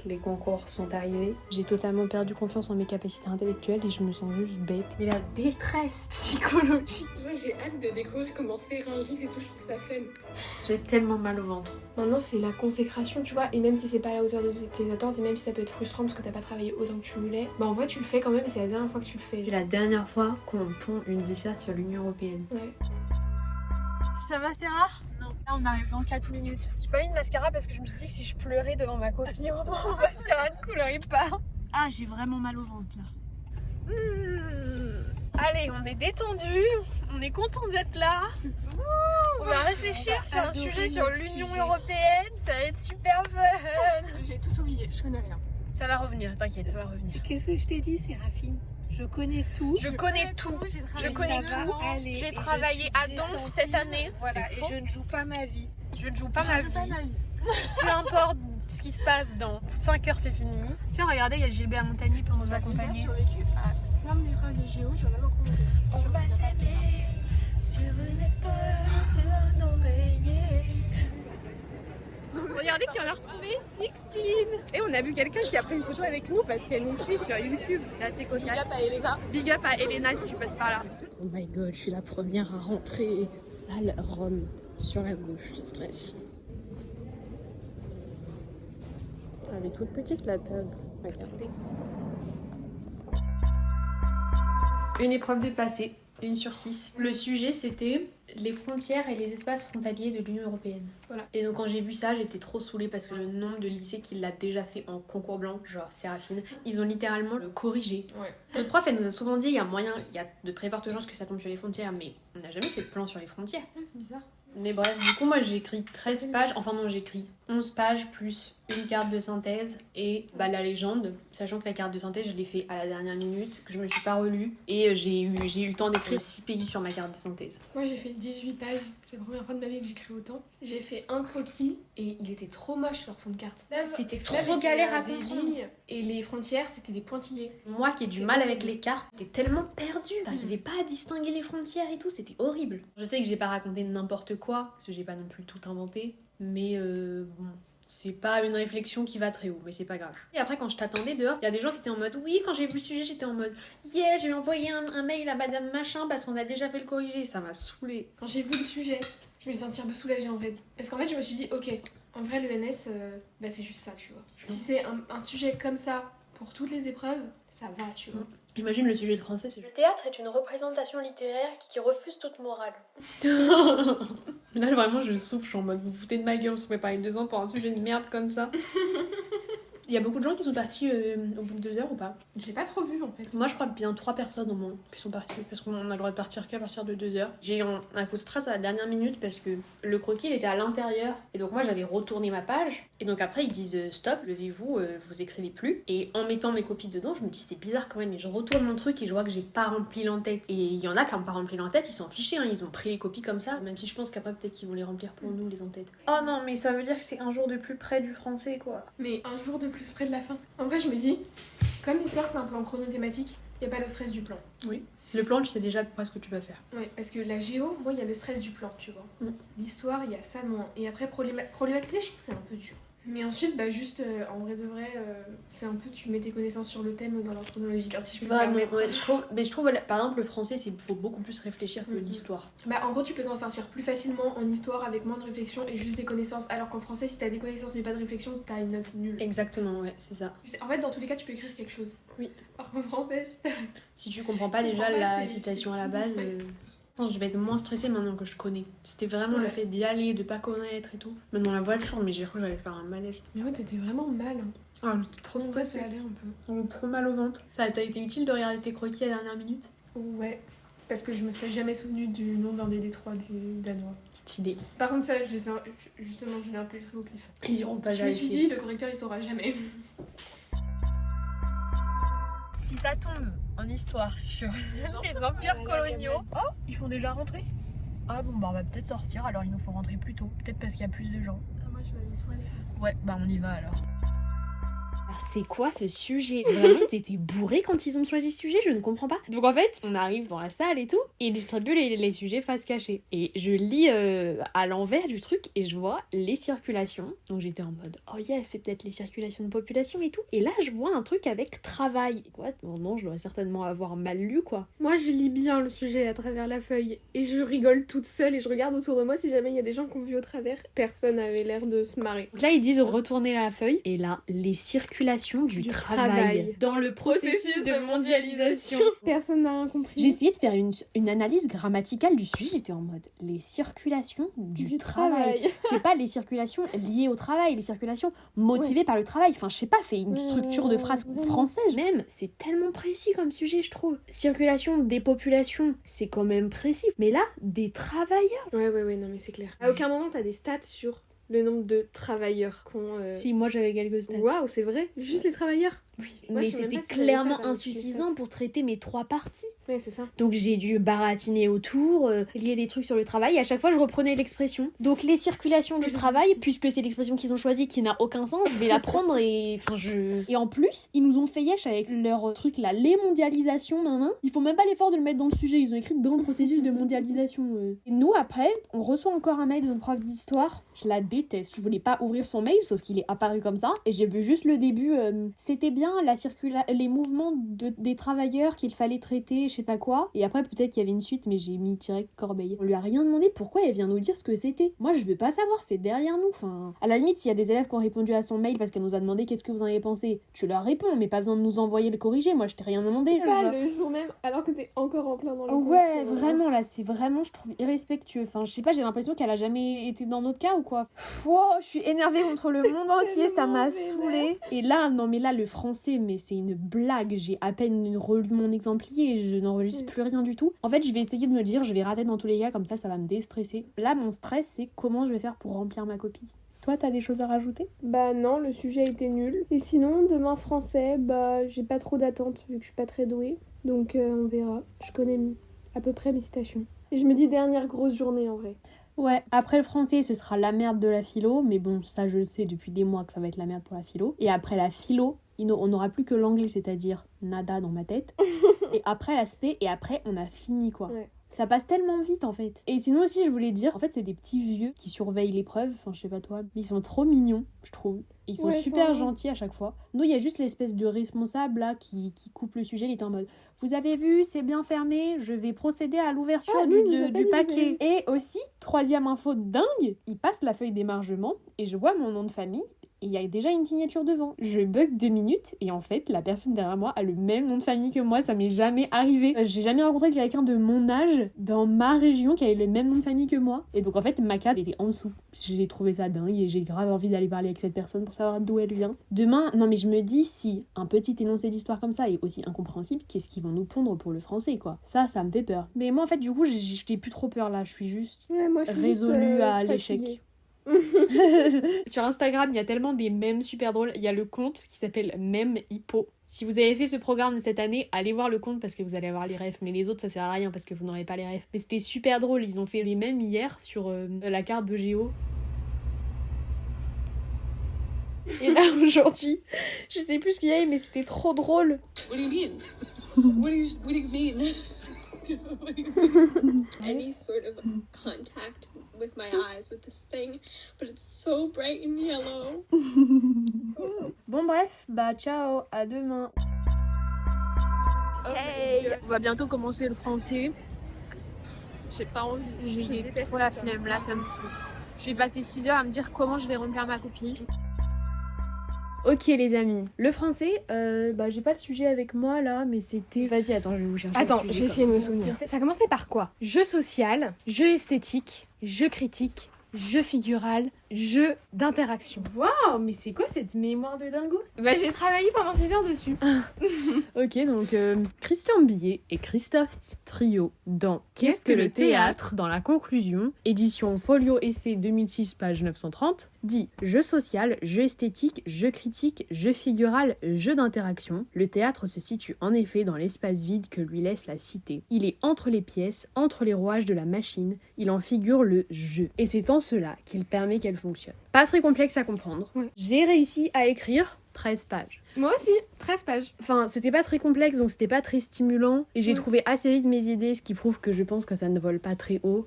les concours sont arrivés. J'ai totalement perdu confiance en mes capacités intellectuelles et je me sens juste bête. Et la détresse psychologique. Moi j'ai hâte de découvrir comment c'est Rungis et tout, je trouve ça fun. J'ai tellement mal au ventre. Maintenant c'est la consécration, tu vois, et même si c'est pas à la hauteur de tes attentes, et même si ça peut être frustrant parce que t'as pas travaillé autant que tu voulais, bah en vrai tu le fais quand même et c'est la dernière fois que tu le fais. C'est la dernière fois qu'on pond une dissert sur l'Union Européenne. Ouais. Ça va Sarah? Non. Là on arrive dans 4 minutes. J'ai pas mis de mascara parce que je me suis dit que si je pleurais devant ma copine, mon mascara ne coulerait pas. Ah, j'ai vraiment mal au ventre là. Allez, on est détendu, on est content d'être là. On va réfléchir sur un sujet sur l'Union Européenne, ça va être super fun. J'ai tout oublié, je connais rien. Ça va revenir, t'inquiète, ça va revenir. Qu'est-ce que je t'ai dit, Séraphine? Je connais tout. Je connais tout, je connais Ça tout. va aller. J'ai Et travaillé je à suis Donf détendue. cette année. Voilà, C'est et faux. je ne joue pas ma vie. Je ne joue pas ma vie. Peu importe ce qui se passe, dans 5 heures c'est fini. Tiens, regardez, il y a Gilbert Montagny pour nous J'ai accompagner. survécu à plein d'épreuves de géo, j'en avais encore On va s'aimer sur une étoile, sur un oreiller. Regardez qui en a retrouvé 16. Et on a vu quelqu'un qui a pris une photo avec nous parce qu'elle nous suit sur YouTube. C'est assez cocasse. Big up à Elena. Big up à Elena si tu passes par là. Oh my god, je suis la première à rentrer. Salle Rome sur la gauche, stress. Elle est toute petite la table. Regardez. Une épreuve de passé, 1 sur 6. Le sujet c'était les frontières et les espaces frontaliers de l'Union Européenne. Voilà. Et donc quand j'ai vu ça, j'étais trop saoulée parce que le nombre de lycées qui l'a déjà fait en concours blanc, genre Séraphine, ils ont littéralement le corrigé. Ouais. Notre prof, elle nous a souvent dit, il y a de très fortes chances que ça tombe sur les frontières, mais on n'a jamais fait de plan sur les frontières. Ouais, c'est bizarre. Mais bref, du coup, moi j'ai écrit 13 pages, enfin non, j'ai écrit 11 pages plus une carte de synthèse et bah, la légende, sachant que la carte de synthèse, je l'ai fait à la dernière minute, que je me suis pas relue, et j'ai eu le temps d'écrire 6 pays sur ma carte de synthèse. Moi j'ai fait 18 pages, c'est la première fois de ma vie que j'écris autant. J'ai fait un croquis et il était trop moche leur fond de carte. C'était trop Là, galère à des comprendre. lignes et les frontières c'était des pointillés. Moi qui ai du C'est mal horrible. avec les cartes, j'étais tellement perdue. J'arrivais pas à distinguer les frontières et tout, c'était horrible. Je sais que j'ai pas raconté n'importe quoi, parce que j'ai pas non plus tout inventé, mais bon, c'est pas une réflexion qui va très haut, mais c'est pas grave. Et après, quand je t'attendais dehors, il y a des gens qui étaient en mode oui, quand j'ai vu le sujet, j'étais en mode yeah, j'ai envoyé un mail à madame machin parce qu'on a déjà fait le corrigé, ça m'a saoulée. Quand j'ai vu le sujet, je me suis sentie un peu soulagée en fait. Parce qu'en fait je me suis dit ok, en vrai l'ENS, bah, c'est juste ça tu vois. Si c'est un sujet comme ça pour toutes les épreuves, ça va tu vois. Imagine le sujet de français, c'est Le théâtre est une représentation littéraire qui refuse toute morale. Là, vraiment, je souffle, je suis en mode vous vous foutez de ma gueule, on se prépare 2 ans pour un sujet de merde comme ça. Il y a beaucoup de gens qui sont partis au bout de 2 heures ou pas? J'ai pas trop vu en fait. Moi, je crois bien 3 personnes au moins qui sont parties parce qu'on a le droit de partir qu'à partir de 2 heures. J'ai eu un coup de stress à la dernière minute parce que le croquis il était à l'intérieur et donc moi j'avais retourné ma page et donc après ils disent stop, levez-vous, vous écrivez plus. Et en mettant mes copies dedans, je me dis c'est bizarre quand même et je retourne mon truc et je vois que j'ai pas rempli l'entête. Et il y en a qui n'ont pas rempli l'entête, ils s'en fichaient, hein, ils ont pris les copies comme ça, même si je pense qu'après peut-être qu'ils vont les remplir pour nous les entêtes. Oh non, mais ça veut dire que c'est un jour de plus près du français, quoi. Mais un jour de plus près de la fin. En vrai je me dis, comme l'histoire c'est un plan chronothématique, y a pas le stress du plan. Le plan, tu sais déjà à peu près ce que tu vas faire. Ouais, parce que la géo, moi il y a le stress du plan tu vois. Mm. L'histoire il y a ça moins. Et après problématiser je trouve que c'est un peu dur. Mais ensuite, bah juste, en vrai de vrai, c'est un peu, tu mets tes connaissances sur le thème dans l'ordre chronologique, hein, si je peux me Vraiment, permettre. ouais, je trouve, par exemple, le français, il faut beaucoup plus réfléchir que Mhm. l'histoire. Bah en gros, tu peux t'en sortir plus facilement en histoire avec moins de réflexion et juste des connaissances. Alors qu'en français, si t'as des connaissances mais pas de réflexion, t'as une note nulle. Exactement, ouais, c'est ça. En fait, dans tous les cas, tu peux écrire quelque chose. Oui. Alors qu'en français, si t'as... Si tu comprends pas Je déjà comprends pas, la c'est citation à la fini, base, ouais. je pense que je vais être moins stressée maintenant que je connais. C'était vraiment le Ouais. fait d'y aller, de pas connaître et tout. Même dans la voiture, mais j'ai cru que j'allais faire un malaise. Mais ouais, t'étais vraiment mal. Hein. Ah, j'étais trop En vrai, stressée. ça allait un peu. J'avais trop mal au ventre. Ça t'a été utile de regarder tes croquis à la dernière minute? Ouais. Parce que je me serais jamais souvenu du nom d'un des détroits du danois. Stylé. Par contre, ça, justement, je l'ai un peu écrit au pif. Ils iront pas Je me suis vérifier. dit, le correcteur, il saura jamais. Si ça tombe en histoire sur les empires coloniaux... Oh, ils font déjà rentrer? Ah bon, bah on va peut-être sortir, alors il nous faut rentrer plus tôt. Peut-être parce qu'il y a plus de gens. Ah, moi, je vais aller aux toilettes. Ouais, bah on y va alors. Ah, c'est quoi ce sujet? Vraiment, ils étaient bourrés quand ils ont choisi ce sujet, je ne comprends pas. Donc en fait, on arrive dans la salle et tout, et ils distribuent les sujets face cachée. Et je lis à l'envers du truc et je vois les circulations. Donc j'étais en mode, oh yes, c'est peut-être les circulations de population et tout. Et là, je vois un truc avec travail. Quoi? Non, je dois certainement avoir mal lu, quoi. Moi, je lis bien le sujet à travers la feuille et je rigole toute seule et je regarde autour de moi si jamais il y a des gens qui ont vu au travers. Personne avait l'air de se marrer. Donc là, ils disent retourner la feuille. Et là, les circulations du travail dans le processus de mondialisation. Personne n'a rien compris. J'ai essayé de faire une analyse grammaticale du sujet. J'étais en mode, les circulations du travail. C'est pas les circulations liées au travail, les circulations motivées par le travail. Enfin, je sais pas, fait une structure de phrase française. Même, c'est tellement précis comme sujet, je trouve. Circulation des populations, c'est quand même précis. Mais là, des travailleurs. Ouais, non mais c'est clair. À aucun moment t'as des stats sur le nombre de travailleurs qu'on... Si, moi j'avais quelques stats. Waouh, c'est vrai? Juste les travailleurs? Oui, Moi, mais je sais même c'était pas si j'avais clairement ça dans mes insuffisant stats. pour traiter mes 3 parties. Ouais, c'est ça. Donc j'ai dû baratiner autour, lier des trucs sur le travail, et à chaque fois je reprenais l'expression. Donc les circulations du travail, puisque c'est l'expression qu'ils ont choisie qui n'a aucun sens, je vais la prendre et... Enfin, Et en plus, ils nous ont fait yesh avec leur truc là, les mondialisations, Ils font même pas l'effort de le mettre dans le sujet, ils ont écrit dans le processus de mondialisation. Et nous, après, on reçoit encore un mail de notre prof d'histoire. Je la déteste. Je voulais pas ouvrir son mail, sauf qu'il est apparu comme ça. Et j'ai vu juste le début. C'était bien les mouvements des travailleurs qu'il fallait traiter, je sais pas quoi. Et après, peut-être qu'il y avait une suite, mais j'ai mis direct corbeille. On lui a rien demandé, pourquoi elle vient nous dire ce que c'était? Moi, je veux pas savoir, c'est derrière nous. Enfin, à la limite, s'il y a des élèves qui ont répondu à son mail parce qu'elle nous a demandé qu'est-ce que vous en avez pensé, tu leur réponds, mais pas besoin de nous envoyer le corriger. Moi, je t'ai rien demandé. Pas le jour même, alors que t'es encore en plein dans le Ouais, concours. vraiment, là, c'est vraiment, je trouve, irrespectueux. Enfin, je sais pas, j'ai l'impression qu'elle a jamais été dans notre cas ou quoi. Wow, je suis énervée contre le monde entier, ça m'a saoulée. Et là, non, mais là, le français, mais c'est une blague. J'ai à peine relu mon exemplier et je n'enregistre plus rien du tout. En fait, je vais essayer de me dire, je vais rater dans tous les cas, comme ça va me déstresser. Là, mon stress, c'est comment je vais faire pour remplir ma copie. Toi, t'as des choses à rajouter? Bah non, le sujet était nul. Et sinon, demain français, bah j'ai pas trop d'attente vu que je suis pas très douée. Donc on verra. Je connais à peu près mes citations. Et je me dis dernière grosse journée en vrai. Ouais, après le français, ce sera la merde de la philo, mais bon, ça je le sais depuis des mois que ça va être la merde pour la philo. Et après la philo, on n'aura plus que l'anglais, c'est-à-dire nada dans ma tête. Et après l'aspect, et après on a fini quoi. Ouais. Ça passe tellement vite en fait. Et sinon aussi je voulais dire, en fait c'est des petits vieux qui surveillent l'épreuve, enfin je sais pas toi, mais ils sont trop mignons, je trouve. Ils sont super gentils à chaque fois. Nous il y a juste l'espèce de responsable là qui coupe le sujet, il était en mode vous avez vu, c'est bien fermé, je vais procéder à l'ouverture du paquet. Et aussi, troisième info dingue, il passe la feuille d'émargement et je vois mon nom de famille. Et il y a déjà une signature devant. Je bug 2 minutes et en fait, la personne derrière moi a le même nom de famille que moi. Ça m'est jamais arrivé. J'ai jamais rencontré quelqu'un de mon âge dans ma région qui avait le même nom de famille que moi. Et donc en fait, ma case était en dessous. J'ai trouvé ça dingue et j'ai grave envie d'aller parler avec cette personne pour savoir d'où elle vient. Demain, non mais je me dis, si un petit énoncé d'histoire comme ça est aussi incompréhensible, qu'est-ce qu'ils vont nous pondre pour le français quoi? Ça me fait peur. Mais moi en fait, du coup, j'ai plus trop peur là. Je suis juste résolue à l'échec. Sur Instagram, il y a tellement des mèmes super drôles. Il y a le compte qui s'appelle Mème Hippo. Si vous avez fait ce programme cette année, allez voir le compte parce que vous allez avoir les refs. Mais les autres, ça sert à rien parce que vous n'aurez pas les refs. Mais c'était super drôle. Ils ont fait les mèmes hier sur la carte de Géo. Et là, aujourd'hui, je sais plus ce qu'il y a, mais c'était trop drôle. What do you mean? What do you mean? Any sort of contact with my eyes with this thing, but it's so bright and yellow. Bon bref, bah ciao, à demain. Hey, on va bientôt commencer le français. J'ai pas envie. J'ai trop la flemme, là ça me saoule. Je vais passer 6 heures à me dire comment je vais remplir ma copie. Ok les amis, le français, j'ai pas le sujet avec moi là, mais c'était... Vas-y, attends, je vais vous chercher. Attends, le sujet, j'ai essayé de me souvenir. Ça commençait par quoi? Jeu social, jeu esthétique, jeu critique, jeu figural, jeu d'interaction. Waouh, mais c'est quoi cette mémoire de dingo? Bah j'ai travaillé pendant 6 heures dessus. Ok, donc Christian Billet et Christophe Trio dans Qu'est-ce que le théâtre? Dans la conclusion, édition Folio Essai 2006, page 930, dit jeu social, jeu esthétique, jeu critique, jeu figural, jeu d'interaction. Le théâtre se situe en effet dans l'espace vide que lui laisse la cité. Il est entre les pièces, entre les rouages de la machine, il en figure le jeu. Et c'est en cela qu'il permet qu'elle fonctionne. Pas très complexe à comprendre. Ouais. J'ai réussi à écrire 13 pages. Moi aussi, 13 pages. Enfin, c'était pas très complexe, donc c'était pas très stimulant. Et j'ai Oui. trouvé assez vite mes idées, ce qui prouve que je pense que ça ne vole pas très haut.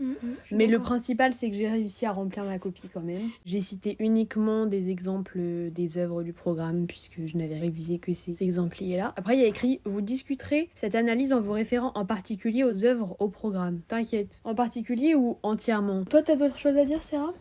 Mais le principal, c'est que j'ai réussi à remplir ma copie quand même. J'ai cité uniquement des exemples des œuvres du programme, puisque je n'avais révisé que ces exemples-là. Après, il y a écrit « Vous discuterez cette analyse en vous référant en particulier aux œuvres au programme. » T'inquiète. En particulier ou entièrement? Toi, t'as d'autres choses à dire, Sarah?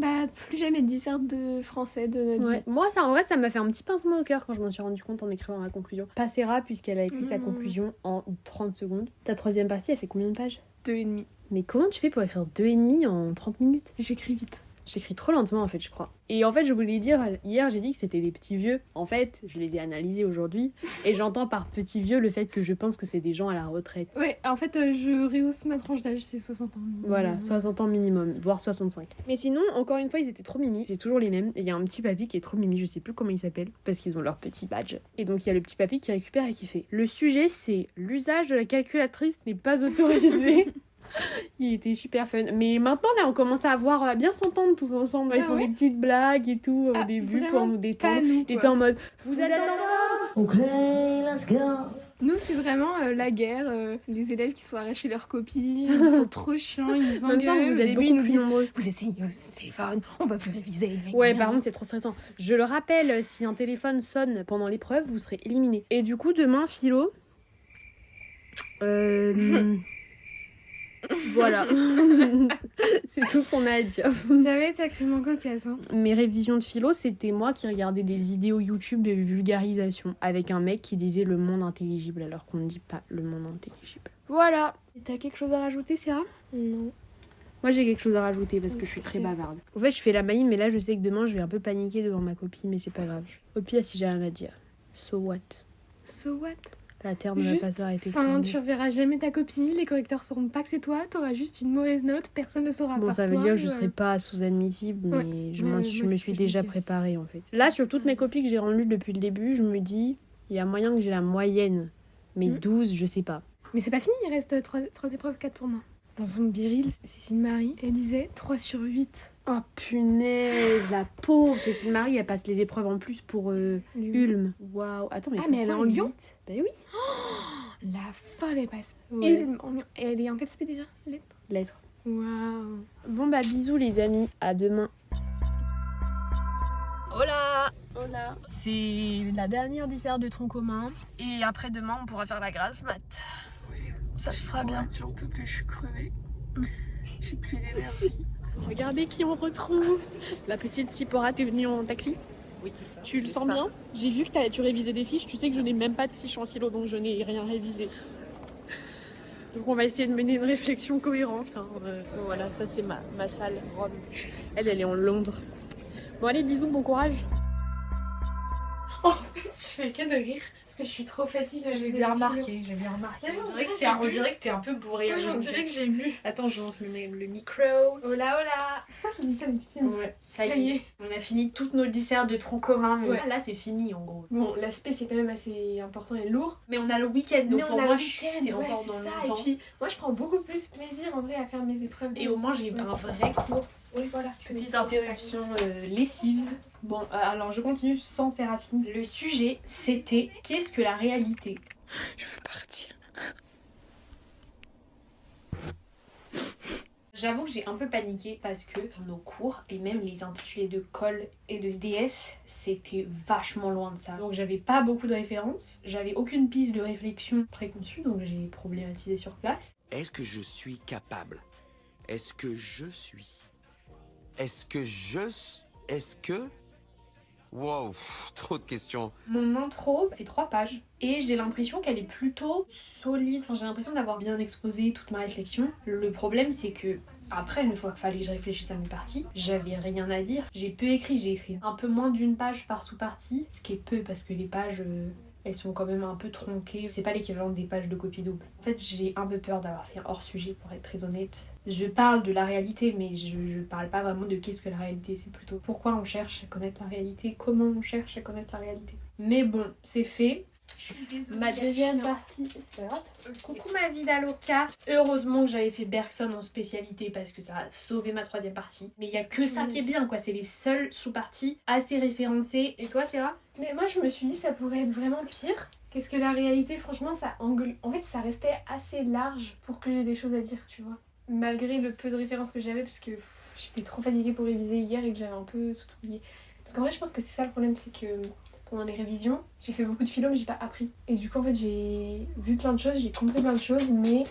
Bah, plus jamais de disserte de français de notre vie. Moi, ça, en vrai, ça m'a fait un petit pincement au cœur quand je m'en suis rendu compte en écrivant ma conclusion. Pas Sarah, puisqu'elle a écrit sa conclusion en 30 secondes. Ta troisième partie, elle fait combien de pages? 2,5. Mais comment tu fais pour écrire 2,5 en 30 minutes? J'écris vite. J'écris trop lentement en fait, je crois. Et en fait, je voulais dire, hier j'ai dit que c'était des petits vieux. En fait, je les ai analysés aujourd'hui. Et j'entends par petits vieux le fait que je pense que c'est des gens à la retraite. Ouais, en fait, je rehausse ma tranche d'âge, c'est 60 ans. Voilà, 60 ans minimum, voire 65. Mais sinon, encore une fois, ils étaient trop mimi. C'est toujours les mêmes. Et il y a un petit papy qui est trop mimi, je sais plus comment il s'appelle, parce qu'ils ont leur petit badge. Et donc, il y a le petit papy qui récupère et qui fait: le sujet, c'est l'usage de la calculatrice n'est pas autorisé. Il était super fun. Mais maintenant, là, on commence à bien s'entendre tous ensemble. Ils font des petites blagues et tout au début pour nous détendre. Il était en mode: vous êtes en forme? Ok, let's go. Nous, c'est vraiment la guerre. Les élèves qui sont arrachés leurs copies, ils sont trop chiants, ils nous En même temps, engueulent. vous Au êtes début, beaucoup ils nous plus disent nombreux. vous éteignez votre téléphone, on va plus réviser. Ouais, par contre, c'est trop stressant. Je le rappelle, si un téléphone sonne pendant l'épreuve, vous serez éliminé. Et du coup, demain, philo. Voilà. C'est tout ce qu'on a à dire. Ça va être sacrément cocasse. Hein. Mes révisions de philo, c'était moi qui regardais des vidéos YouTube de vulgarisation avec un mec qui disait le monde intelligible alors qu'on ne dit pas le monde intelligible. Voilà. Et t'as quelque chose à rajouter, Sarah? Non. Moi, j'ai quelque chose à rajouter parce que je suis très bavarde. En fait, je fais la maline, mais là, je sais que demain, je vais un peu paniquer devant ma copie, mais c'est pas grave. Au pire, si j'ai rien à dire. So what? So what? La terre ne va pas s'arrêter. Enfin, tu reverras jamais ta copie, les correcteurs sauront pas que c'est toi, t'auras juste une mauvaise note, personne ne saura. Bon, par ça veut toi, dire que je serai pas sous-admissible, mais Ouais. je Ouais, me moi, suis c'est ce que déjà je me dis aussi. préparée en fait. Là, sur toutes mes copies que j'ai rendues depuis le début, je me dis, il y a moyen que j'ai la moyenne. Mais 12, je sais pas. Mais c'est pas fini, il reste 3 épreuves, 4 pour moi. Dans son biril, Cécile Marie, elle disait 3 sur 8. Oh punaise, la pauvre Cécile Marie, elle passe les épreuves en plus pour Ulm. Waouh, attends, mais Ah, mais elle est en Lyon? Bah oui. La folle, elle passe Ouais. Ulm en Lyon. Et elle est en quel SP déjà? Lettres. Waouh. Bon bah bisous les amis, à demain. Hola. Hola. C'est la dernière dissert de tronc commun. Et après demain, on pourra faire la grasse mat. Ça sera bien. J'en peux plus, je suis crevée. J'ai plus d'énergie. Regardez qui on retrouve. La petite Sipora, t'es venue en taxi? Oui. Tu le sens bien? J'ai vu que tu révisais des fiches. Tu sais que je n'ai même pas de fiches en philo, donc je n'ai rien révisé. Donc on va essayer de mener une réflexion cohérente. Hein. Voilà, ça c'est ma salle, Rome. Elle est en Londres. Bon allez, bisous, bon courage. Oh, je fais que de rire parce que je suis trop fatiguée. J'ai bien remarqué. On dirait que t'es un peu bourrée. On dirait que j'ai mu. Attends, je lance le micro. Hola, hola. C'est ça qui dit ça depuis film. Ouais, ça y est. On a fini toutes nos desserts de tronc commun. Mais Ouais. là, c'est fini en gros. Bon, l'aspect c'est quand même assez important et lourd. Mais on a le week-end, donc Mais pour on a moi, le je week-end, suis ouais, encore c'est dans ça. le Et temps. puis, moi je prends beaucoup plus plaisir en vrai à faire mes épreuves. Et au moins, j'ai eu un vrai cours. Oui, voilà. Petite interruption lessive. Bon, alors je continue sans Séraphine. Le sujet, c'était qu'est-ce que la réalité? Je veux partir. J'avoue que j'ai un peu paniqué parce que nos cours et même les intitulés de colle et de DS, c'était vachement loin de ça. Donc j'avais pas beaucoup de références, j'avais aucune piste de réflexion préconçue, donc j'ai problématisé sur place. Est-ce que je suis capable? Est-ce que je suis? Est-ce que... Wow, trop de questions. Mon intro fait 3 pages et j'ai l'impression qu'elle est plutôt solide. Enfin, j'ai l'impression d'avoir bien exposé toute ma réflexion. Le problème, c'est que après, une fois qu'il fallait que je réfléchisse à mes parties, j'avais rien à dire. J'ai écrit un peu moins d'1 page par sous-partie, ce qui est peu parce que les pages elles sont quand même un peu tronquées. C'est pas l'équivalent des pages de copie double. En fait, j'ai un peu peur d'avoir fait un hors-sujet, pour être très honnête. Je parle de la réalité, mais je parle pas vraiment de qu'est-ce que la réalité. C'est plutôt pourquoi on cherche à connaître la réalité, comment on cherche à connaître la réalité. Mais bon, c'est fait. Je suis désolée. Ma deuxième partie, c'est pas grave. Coucou ma vie d'Aloca. Heureusement que j'avais fait Bergson en spécialité parce que ça a sauvé ma troisième partie. Mais il y a que ça qui est bien quoi, c'est les seules sous-parties assez référencées. Et toi Sarah? Mais moi je me suis dit ça pourrait être vraiment pire. Qu'est-ce que la réalité, franchement, ça englobe. En fait, ça restait assez large pour que j'ai des choses à dire, tu vois. Malgré le peu de références que j'avais, parce que j'étais trop fatiguée pour réviser hier et que j'avais un peu tout oublié. Parce qu'en vrai, je pense que c'est ça le problème, c'est que pendant les révisions, j'ai fait beaucoup de philo, mais j'ai pas appris. Et du coup, en fait, j'ai vu plein de choses, j'ai compris plein de choses, mais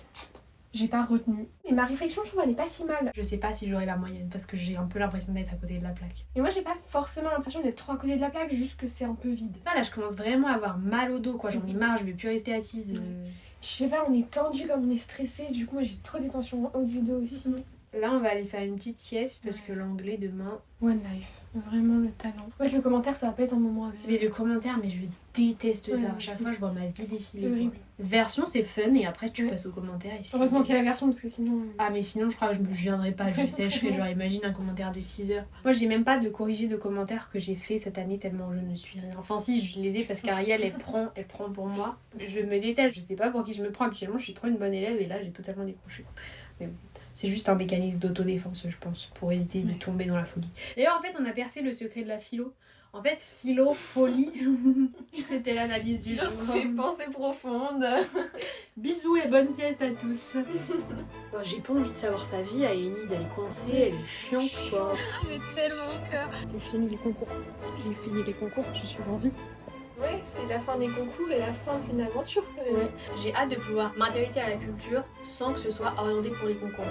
j'ai pas retenu. Mais ma réflexion, je trouve, elle est pas si mal. Je sais pas si j'aurai la moyenne parce que j'ai un peu l'impression d'être à côté de la plaque. Et moi, j'ai pas forcément l'impression d'être trop à côté de la plaque, juste que c'est un peu vide. Là, je commence vraiment à avoir mal au dos quoi, j'en ai marre, je vais plus rester assise. Je sais pas, on est tendu comme on est stressé, du coup, moi j'ai trop des tensions en haut du dos aussi. Là, on va aller faire une petite sieste parce que l'anglais demain. One life, vraiment le talent. En fait, le commentaire, ça va pas être un moment avec. Mais le commentaire, mais je déteste ça. Ouais, À chaque c'est- fois, je vois ma vie défiler. C'est horrible. quoi. Version, c'est fun et après, tu Ouais. passes au commentaire. Et c'est- Heureusement qu'il y a la version, parce que sinon. Ah, mais sinon, je crois que je viendrai pas, je sécherai. Genre, imagine un commentaire de 6 heures. Moi, j'ai même pas de corrigé de commentaires que j'ai fait cette année tellement je ne suis rien. Enfin, si, je les ai parce qu'Ariel, elle prend pour moi. Je me déteste, je sais pas pour qui je me prends. Habituellement, je suis trop une bonne élève et là, j'ai totalement décroché. Mais bon. C'est juste un mécanisme d'autodéfense, je pense, pour éviter de tomber dans la folie. D'ailleurs, en fait, on a percé le secret de la philo. En fait, philo, folie, c'était l'analyse du Sur genre. ses pensées profondes. Bisous et bonne sieste à tous. J'ai pas envie de savoir sa vie, Aénide, elle est coincée, elle est chiante quoi. J'ai tellement peur. J'ai fini les concours. Je suis en vie. Ouais, c'est la fin des concours et la fin d'une aventure quand même. Ouais. J'ai hâte de pouvoir m'intéresser à la culture sans que ce soit orienté pour les concours.